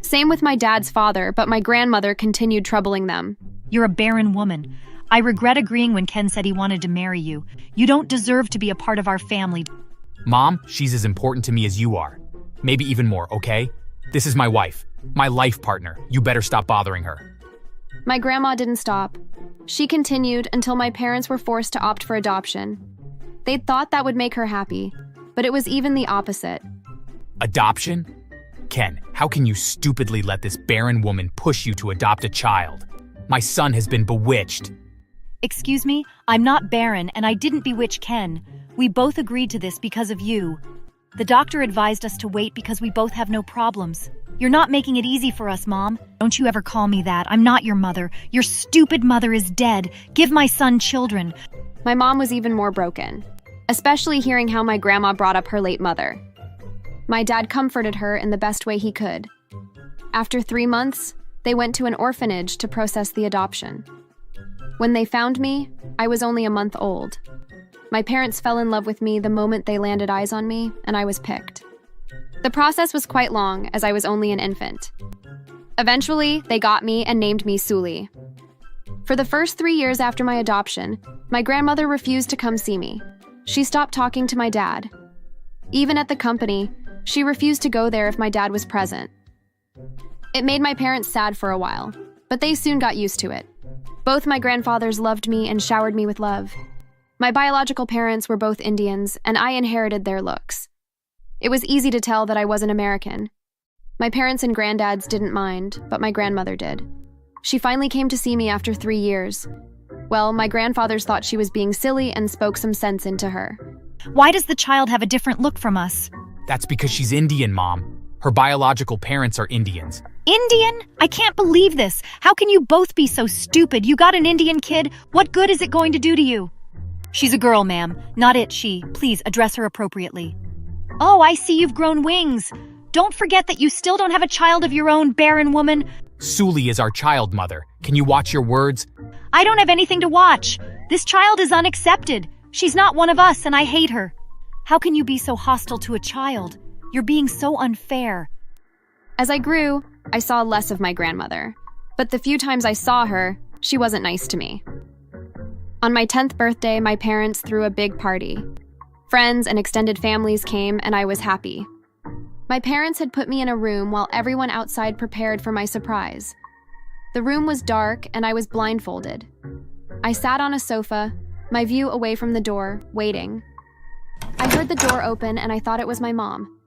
Speaker 3: Same with my dad's father, but my grandmother continued troubling them.
Speaker 2: You're a barren woman. I regret agreeing when Ken said he wanted to marry you. You don't deserve to be a part of our family.
Speaker 1: Mom, she's as important to me as you are. Maybe even more, okay? This is my wife, my life partner. You better stop bothering her.
Speaker 3: My grandma didn't stop. She continued until my parents were forced to opt for adoption. They'd thought that would make her happy, but it was even the opposite.
Speaker 1: Adoption? Ken, how can you stupidly let this barren woman push you to adopt a child? My son has been bewitched.
Speaker 2: Excuse me? I'm not barren, and I didn't bewitch Ken. We both agreed to this because of you. The doctor advised us to wait because we both have no problems. You're not making it easy for us, Mom. Don't you ever call me that. I'm not your mother. Your stupid mother is dead. Give my son children.
Speaker 3: My mom was even more broken, especially hearing how my grandma brought up her late mother. My dad comforted her in the best way he could. After 3 months, they went to an orphanage to process the adoption. When they found me, I was only a month old. My parents fell in love with me the moment they landed eyes on me, and I was picked. The process was quite long, as I was only an infant. Eventually, they got me and named me Suli. For the first 3 years after my adoption, my grandmother refused to come see me. She stopped talking to my dad. Even at the company, she refused to go there if my dad was present. It made my parents sad for a while, but they soon got used to it. Both my grandfathers loved me and showered me with love. My biological parents were both Indians, and I inherited their looks. It was easy to tell that I wasn't American. My parents and granddads didn't mind, but my grandmother did. She finally came to see me after 3 years. Well, my grandfathers thought she was being silly and spoke some sense into her.
Speaker 2: Why does the child have a different look from us?
Speaker 1: That's because she's Indian, Mom. Her biological parents are Indians.
Speaker 2: Indian? I can't believe this. How can you both be so stupid? You got an Indian kid? What good is it going to do to you? She's a girl, ma'am. Not it, she. Please address her appropriately. Oh, I see you've grown wings. Don't forget that you still don't have a child of your own, barren woman.
Speaker 1: Suli is our child, Mother. Can you watch your words?
Speaker 2: I don't have anything to watch. This child is unaccepted. She's not one of us, and I hate her. How can you be so hostile to a child? You're being so unfair.
Speaker 3: As I grew, I saw less of my grandmother. But the few times I saw her, she wasn't nice to me. On my 10th birthday, my parents threw a big party. Friends and extended families came, and I was happy. My parents had put me in a room while everyone outside prepared for my surprise. The room was dark, and I was blindfolded. I sat on a sofa, my view away from the door, waiting. I heard the door open, and I thought it was my mom.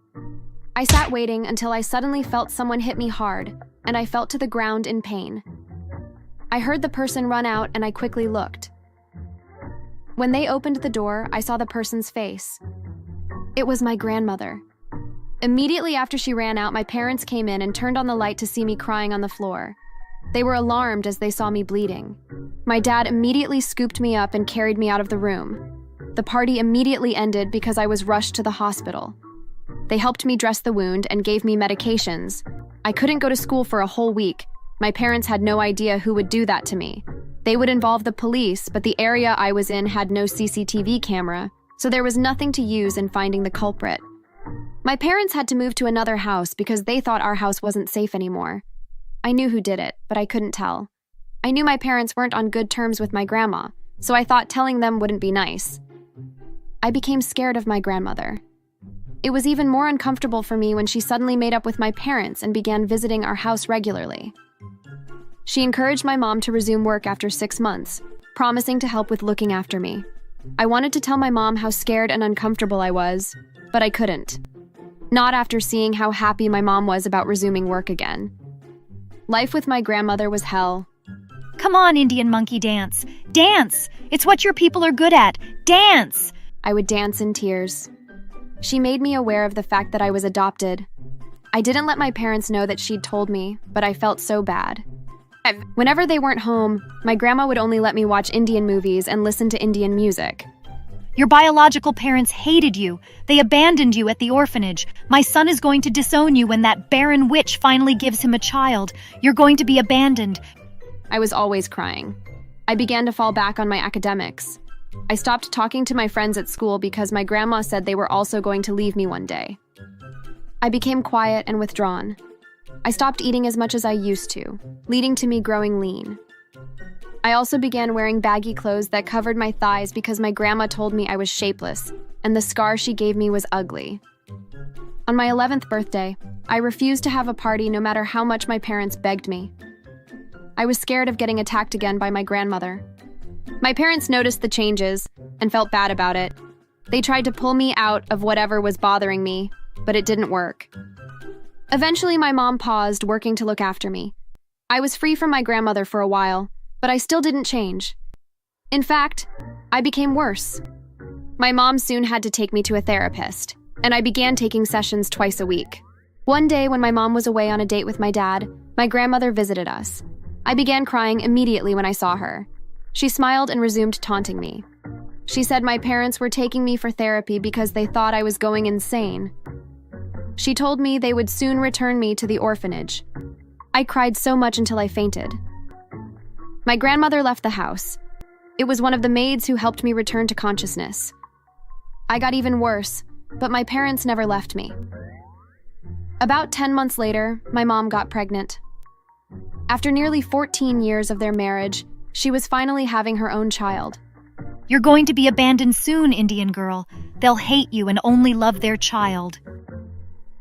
Speaker 3: I sat waiting until I suddenly felt someone hit me hard, and I fell to the ground in pain. I heard the person run out, and I quickly looked. When they opened the door, I saw the person's face. It was my grandmother. Immediately after she ran out, my parents came in and turned on the light to see me crying on the floor. They were alarmed as they saw me bleeding. My dad immediately scooped me up and carried me out of the room. The party immediately ended because I was rushed to the hospital. They helped me dress the wound and gave me medications. I couldn't go to school for a whole week. My parents had no idea who would do that to me. They would involve the police, but the area I was in had no CCTV camera, so there was nothing to use in finding the culprit. My parents had to move to another house because they thought our house wasn't safe anymore. I knew who did it, but I couldn't tell. I knew my parents weren't on good terms with my grandma, so I thought telling them wouldn't be nice. I became scared of my grandmother. It was even more uncomfortable for me when she suddenly made up with my parents and began visiting our house regularly. She encouraged my mom to resume work after 6 months, promising to help with looking after me. I wanted to tell my mom how scared and uncomfortable I was, but I couldn't. Not after seeing how happy my mom was about resuming work again. Life with my grandmother was hell.
Speaker 2: Come on, Indian monkey dance. Dance! It's what your people are good at. Dance!
Speaker 3: I would dance in tears. She made me aware of the fact that I was adopted. I didn't let my parents know that she'd told me, but I felt so bad. Whenever they weren't home, my grandma would only let me watch Indian movies and listen to Indian music.
Speaker 2: Your biological parents hated you. They abandoned you at the orphanage. My son is going to disown you when that barren witch finally gives him a child. You're going to be abandoned.
Speaker 3: I was always crying. I began to fall back on my academics. I stopped talking to my friends at school because my grandma said they were also going to leave me one day. I became quiet and withdrawn. I stopped eating as much as I used to, leading to me growing lean. I also began wearing baggy clothes that covered my thighs because my grandma told me I was shapeless, and the scar she gave me was ugly. On my 11th birthday, I refused to have a party no matter how much my parents begged me. I was scared of getting attacked again by my grandmother. My parents noticed the changes and felt bad about it. They tried to pull me out of whatever was bothering me, but it didn't work. Eventually, my mom paused working to look after me. I was free from my grandmother for a while, but I still didn't change. In fact, I became worse. My mom soon had to take me to a therapist, and I began taking sessions twice a week. One day, when my mom was away on a date with my dad, my grandmother visited us. I began crying immediately when I saw her. She smiled and resumed taunting me. She said my parents were taking me for therapy because they thought I was going insane. She told me they would soon return me to the orphanage. I cried so much until I fainted. My grandmother left the house. It was one of the maids who helped me return to consciousness. I got even worse, but my parents never left me. About 10 months later, my mom got pregnant. After nearly 14 years of their marriage, she was finally having her own child.
Speaker 2: You're going to be abandoned soon, Indian girl. They'll hate you and only love their child.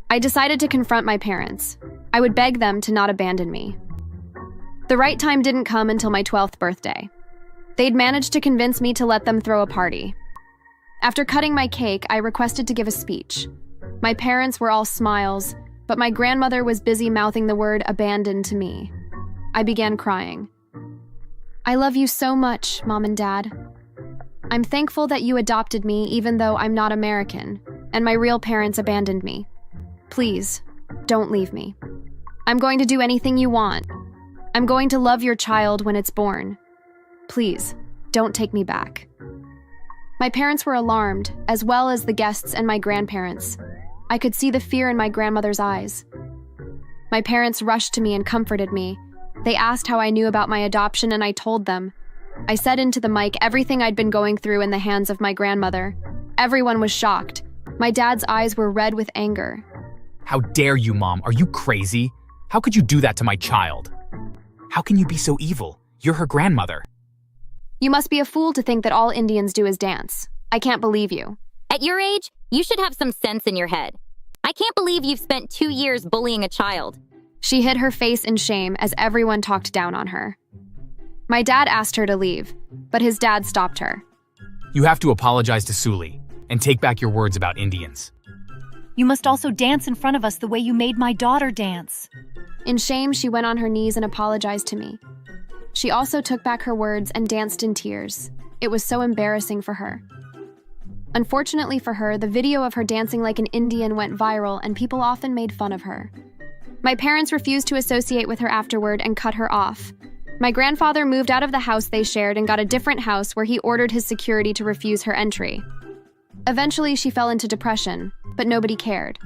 Speaker 3: I decided to confront my parents. I would beg them to not abandon me. The right time didn't come until my 12th birthday. They'd managed to convince me to let them throw a party. After cutting my cake, I requested to give a speech. My parents were all smiles, but my grandmother was busy mouthing the word abandoned to me. I began crying. I love you so much, Mom and Dad. I'm thankful that you adopted me even though I'm not American, and my real parents abandoned me. Please, don't leave me. I'm going to do anything you want. I'm going to love your child when it's born. Please, don't take me back. My parents were alarmed, as well as the guests and my grandparents. I could see the fear in my grandmother's eyes. My parents rushed to me and comforted me. They asked how I knew about my adoption, and I told them. I said into the mic everything I'd been going through in the hands of my grandmother. Everyone was shocked. My dad's eyes were red with anger.
Speaker 1: How dare you, Mom? Are you crazy? How could you do that to my child? How can you be so evil? You're her grandmother.
Speaker 3: You must be a fool to think that all Indians do is dance. I can't believe you.
Speaker 5: At your age, you should have some sense in your head. I can't believe you've spent 2 years bullying a child.
Speaker 3: She hid her face in shame as everyone talked down on her. My dad asked her to leave, but his dad stopped her.
Speaker 1: You have to apologize to Suli and take back your words about Indians.
Speaker 2: You must also dance in front of us the way you made my daughter dance.
Speaker 3: In shame, she went on her knees and apologized to me. She also took back her words and danced in tears. It was so embarrassing for her. Unfortunately for her, the video of her dancing like an Indian went viral and people often made fun of her. My parents refused to associate with her afterward and cut her off. My grandfather moved out of the house they shared and got a different house where he ordered his security to refuse her entry. Eventually, she fell into depression, but nobody cared.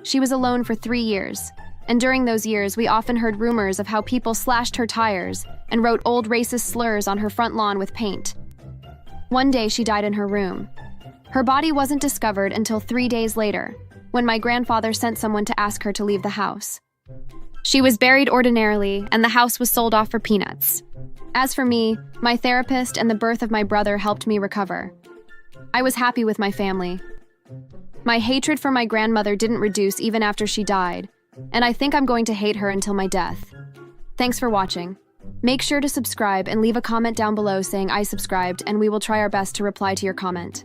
Speaker 3: She was alone for 3 years, and during those years, we often heard rumors of how people slashed her tires and wrote old racist slurs on her front lawn with paint. One day, she died in her room. Her body wasn't discovered until 3 days later, when my grandfather sent someone to ask her to leave the house. She was buried ordinarily, and the house was sold off for peanuts. As for me, my therapist and the birth of my brother helped me recover. I was happy with my family. My hatred for my grandmother didn't reduce even after she died, and I think I'm going to hate her until my death. Thanks for watching. Make sure to subscribe and leave a comment down below saying I subscribed, and we will try our best to reply to your comment.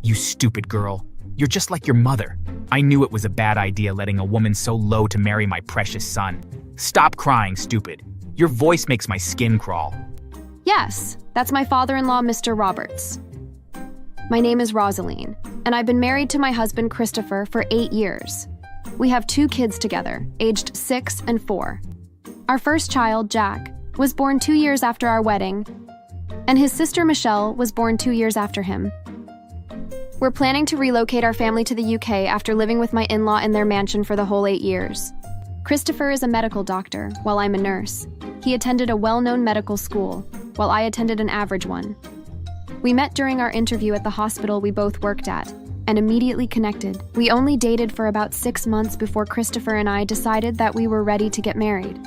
Speaker 1: You stupid girl. You're just like your mother. I knew it was a bad idea letting a woman so low to marry my precious son. Stop crying, stupid. Your voice makes my skin crawl.
Speaker 3: Yes, that's my father-in-law, Mr. Roberts. My name is Rosaline, and I've been married to my husband, Christopher, for 8 years. We have 2 kids together, aged 6 and 4. Our first child, Jack, was born 2 years after our wedding, and his sister, Michelle, was born 2 years after him. We're planning to relocate our family to the UK after living with my in-law in their mansion for the whole 8 years. Christopher is a medical doctor, while I'm a nurse. He attended a well-known medical school, while I attended an average one. We met during our interview at the hospital we both worked at, and immediately connected. We only dated for about 6 months before Christopher and I decided that we were ready to get married.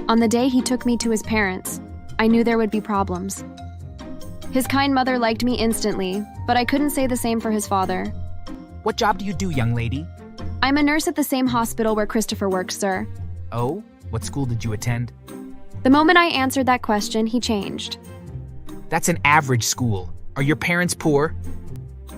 Speaker 3: On the day he took me to his parents, I knew there would be problems. His kind mother liked me instantly, but I couldn't say the same for his father.
Speaker 1: What job do you do, young lady?
Speaker 3: I'm a nurse at the same hospital where Christopher works, sir.
Speaker 1: Oh? What school did you attend?
Speaker 3: The moment I answered that question, he changed.
Speaker 1: That's an average school. Are your parents poor?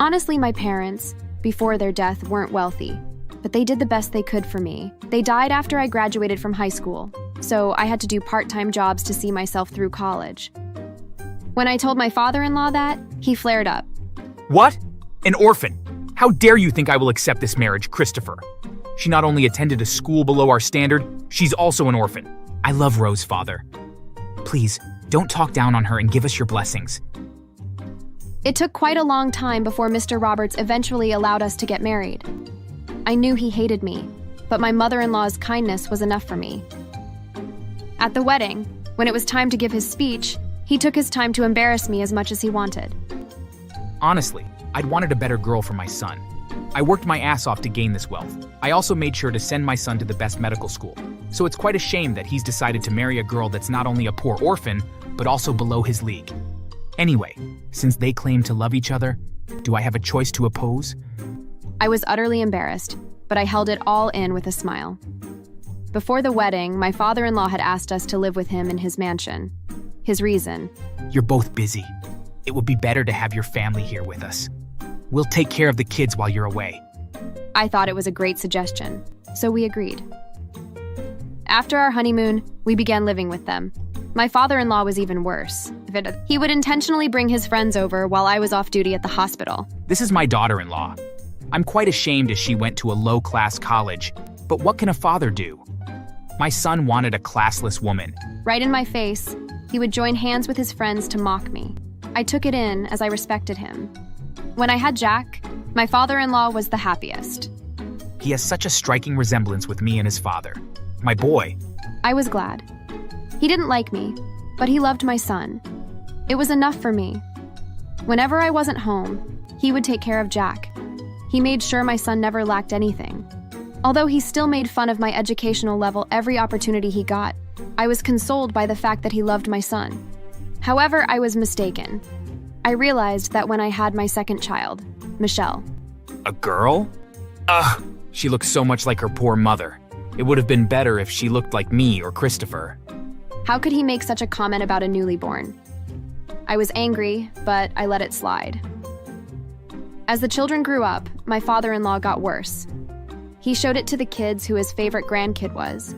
Speaker 3: Honestly, my parents, before their death, weren't wealthy, but they did the best they could for me. They died after I graduated from high school, so I had to do part-time jobs to see myself through college. When I told my father-in-law that, he flared up.
Speaker 1: What? An orphan? How dare you think I will accept this marriage, Christopher? She not only attended a school below our standard, she's also an orphan. I love Rose, father. Please, don't talk down on her and give us your blessings.
Speaker 3: It took quite a long time before Mr. Roberts eventually allowed us to get married. I knew he hated me, but my mother-in-law's kindness was enough for me. At the wedding, when it was time to give his speech, he took his time to embarrass me as much as he wanted.
Speaker 1: Honestly, I'd wanted a better girl for my son. I worked my ass off to gain this wealth. I also made sure to send my son to the best medical school. So it's quite a shame that he's decided to marry a girl that's not only a poor orphan, but also below his league. Anyway, since they claim to love each other, do I have a choice to oppose?
Speaker 3: I was utterly embarrassed, but I held it all in with a smile. Before the wedding, my father-in-law had asked us to live with him in his mansion. His reason:
Speaker 1: You're both busy. It would be better to have your family here with us. We'll take care of the kids while you're away.
Speaker 3: I thought it was a great suggestion, so we agreed. After our honeymoon, we began living with them. My father-in-law was even worse. He would intentionally bring his friends over while I was off duty at the hospital.
Speaker 1: This is my daughter-in-law. I'm quite ashamed as she went to a low-class college, but what can a father do? My son wanted a classless woman.
Speaker 3: Right in my face, he would join hands with his friends to mock me. I took it in as I respected him. When I had Jack, my father-in-law was the happiest.
Speaker 1: He has such a striking resemblance with me and his father. My boy.
Speaker 3: I was glad. He didn't like me, but he loved my son. It was enough for me. Whenever I wasn't home, he would take care of Jack. He made sure my son never lacked anything. Although he still made fun of my educational level every opportunity he got, I was consoled by the fact that he loved my son. However, I was mistaken. I realized that when I had my second child, Michelle.
Speaker 1: A girl? Ugh, she looks so much like her poor mother. It would have been better if she looked like me or Christopher.
Speaker 3: How could he make such a comment about a newly born? I was angry, but I let it slide. As the children grew up, my father-in-law got worse. He showed it to the kids who his favorite grandkid was.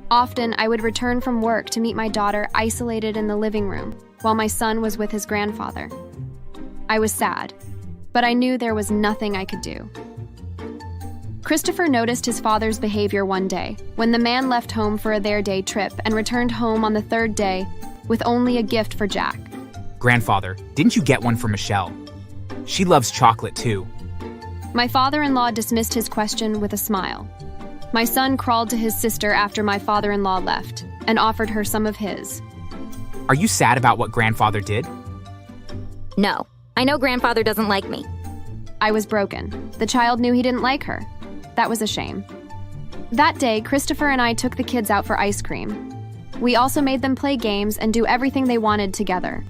Speaker 3: Often, I would return from work to meet my daughter isolated in the living room, while my son was with his grandfather. I was sad, but I knew there was nothing I could do. Christopher noticed his father's behavior one day, when the man left home for a their-day trip and returned home on the third day with only a gift for Jack.
Speaker 1: Grandfather, didn't you get one for Michelle? She loves chocolate too.
Speaker 3: My father-in-law dismissed his question with a smile. My son crawled to his sister after my father-in-law left and offered her some of his.
Speaker 1: Are you sad about what grandfather did?
Speaker 5: No, I know grandfather doesn't like me.
Speaker 3: I was broken. The child knew he didn't like her. That was a shame. That day, Christopher and I took the kids out for ice cream. We also made them play games and do everything they wanted together.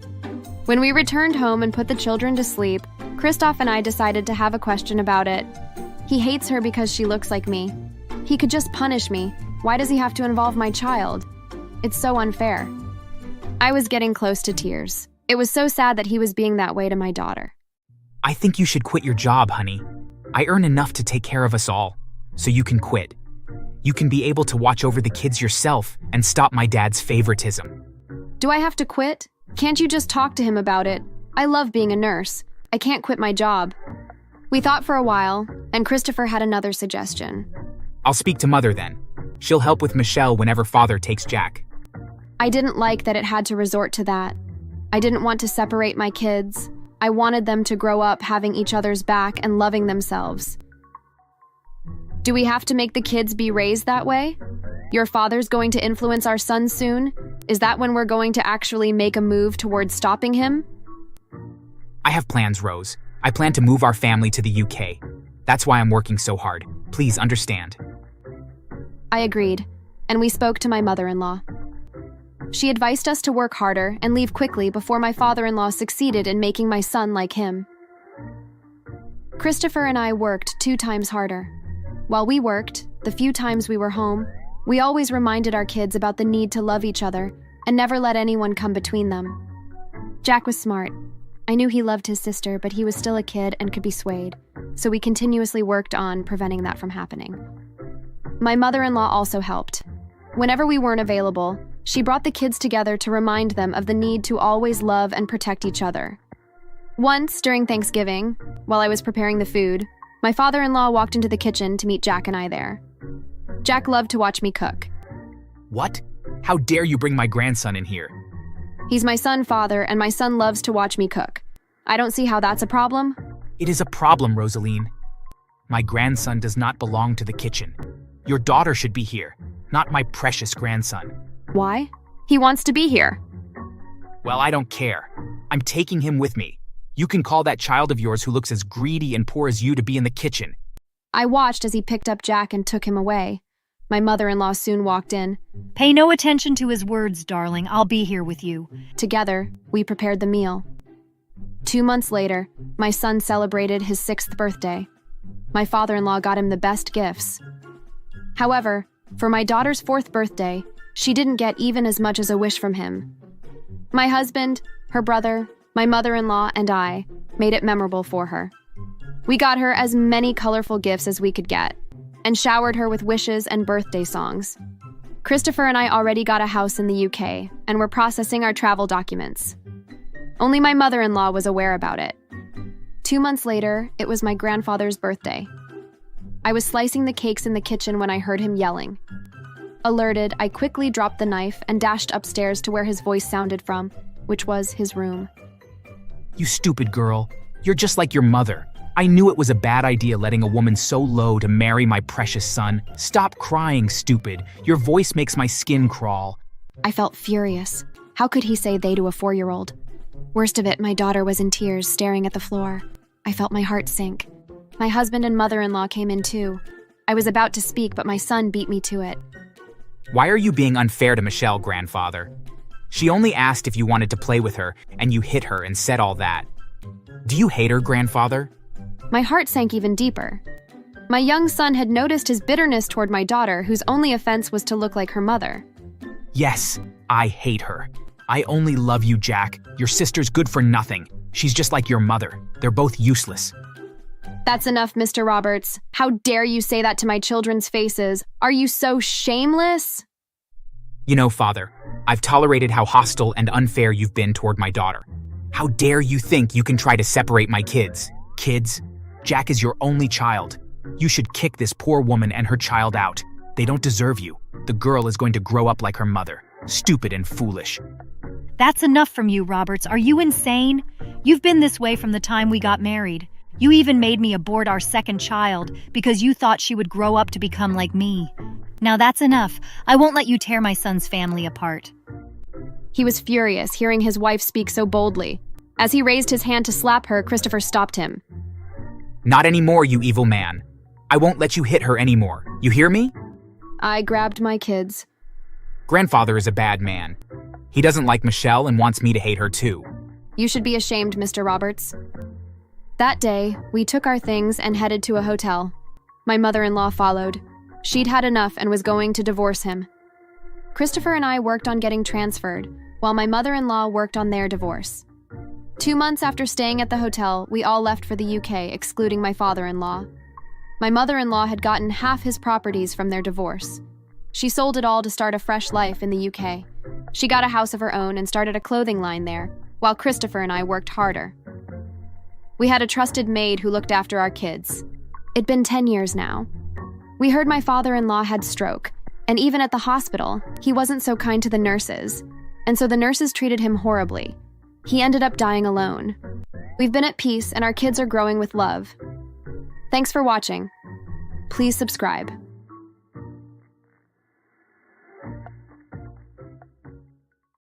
Speaker 3: When we returned home and put the children to sleep, Christoph and I decided to have a question about it. He hates her because she looks like me. He could just punish me. Why does he have to involve my child? It's so unfair. I was getting close to tears. It was so sad that he was being that way to my daughter.
Speaker 1: I think you should quit your job, honey. I earn enough to take care of us all, so you can quit. You can be able to watch over the kids yourself and stop my dad's favoritism.
Speaker 3: Do I have to quit? Can't you just talk to him about it? I love being a nurse. I can't quit my job. We thought for a while, and Christopher had another suggestion.
Speaker 1: I'll speak to Mother then. She'll help with Michelle whenever Father takes Jack.
Speaker 3: I didn't like that it had to resort to that. I didn't want to separate my kids. I wanted them to grow up having each other's back and loving themselves. Do we have to make the kids be raised that way? Your father's going to influence our son soon? Is that when we're going to actually make a move towards stopping him?
Speaker 1: I have plans, Rose. I plan to move our family to the UK. That's why I'm working so hard. Please understand.
Speaker 3: I agreed, and we spoke to my mother-in-law. She advised us to work harder and leave quickly before my father-in-law succeeded in making my son like him. Christopher and I worked 2 times harder. While we worked, the few times we were home, we always reminded our kids about the need to love each other and never let anyone come between them. Jack was smart. I knew he loved his sister, but he was still a kid and could be swayed, so we continuously worked on preventing that from happening. My mother-in-law also helped. Whenever we weren't available, she brought the kids together to remind them of the need to always love and protect each other. Once, during Thanksgiving, while I was preparing the food, my father-in-law walked into the kitchen to meet Jack and I there. Jack loved to watch me cook.
Speaker 1: What? How dare you bring my grandson in here?
Speaker 3: He's my son, father, and my son loves to watch me cook. I don't see how that's a problem.
Speaker 1: It is a problem, Rosaline. My grandson does not belong to the kitchen. Your daughter should be here, not my precious grandson.
Speaker 3: Why? He wants to be here.
Speaker 1: Well, I don't care. I'm taking him with me. You can call that child of yours who looks as greedy and poor as you to be in the kitchen.
Speaker 3: I watched as he picked up Jack and took him away. My mother-in-law soon walked in.
Speaker 2: Pay no attention to his words, darling. I'll be here with you.
Speaker 3: Together, we prepared the meal. 2 months later, my son celebrated his 6th birthday. My father-in-law got him the best gifts. However, for my daughter's 4th birthday, she didn't get even as much as a wish from him. My husband, her brother, my mother-in-law, and I made it memorable for her. We got her as many colorful gifts as we could get, and showered her with wishes and birthday songs. Christopher and I already got a house in the UK, and were processing our travel documents. Only my mother-in-law was aware about it. 2 months later, it was my grandfather's birthday. I was slicing the cakes in the kitchen when I heard him yelling. Alerted, I quickly dropped the knife and dashed upstairs to where his voice sounded from, which was his room.
Speaker 1: You stupid girl. You're just like your mother. I knew it was a bad idea letting a woman so low to marry my precious son. Stop crying, stupid. Your voice makes my skin crawl.
Speaker 3: I felt furious. How could he say they to a 4-year-old? Worst of it, my daughter was in tears, staring at the floor. I felt my heart sink. My husband and mother-in-law came in too. I was about to speak, but my son beat me to it.
Speaker 1: Why are you being unfair to Michelle, grandfather? She only asked if you wanted to play with her, and you hit her and said all that. Do you hate her, grandfather?
Speaker 3: My heart sank even deeper. My young son had noticed his bitterness toward my daughter, whose only offense was to look like her mother.
Speaker 1: Yes, I hate her. I only love you, Jack. Your sister's good for nothing. She's just like your mother. They're both useless.
Speaker 3: That's enough, Mr. Roberts. How dare you say that to my children's faces? Are you so shameless?
Speaker 1: You know, Father, I've tolerated how hostile and unfair you've been toward my daughter. How dare you think you can try to separate my kids? Kids, Jack is your only child. You should kick this poor woman and her child out. They don't deserve you. The girl is going to grow up like her mother, stupid and foolish.
Speaker 2: That's enough from you, Roberts. Are you insane? You've been this way from the time we got married. You even made me abort our second child because you thought she would grow up to become like me. Now that's enough. I won't let you tear my son's family apart.
Speaker 3: He was furious hearing his wife speak so boldly. As he raised his hand to slap her, Christopher stopped him.
Speaker 1: Not anymore, you evil man. I won't let you hit her anymore. You hear me?
Speaker 3: I grabbed my kids.
Speaker 1: Grandfather is a bad man. He doesn't like Michelle and wants me to hate her too.
Speaker 3: You should be ashamed, Mr. Roberts. That day, we took our things and headed to a hotel. My mother-in-law followed. She'd had enough and was going to divorce him. Christopher and I worked on getting transferred, while my mother-in-law worked on their divorce. 2 months after staying at the hotel, we all left for the UK, excluding my father-in-law. My mother-in-law had gotten half his properties from their divorce. She sold it all to start a fresh life in the UK. She got a house of her own and started a clothing line there, while Christopher and I worked harder. We had a trusted maid who looked after our kids. It'd been 10 years now. We heard my father-in-law had stroke, and even at the hospital, he wasn't so kind to the nurses, and so the nurses treated him horribly. He ended up dying alone. We've been at peace, and our kids are growing with love. Thanks for watching. Please subscribe.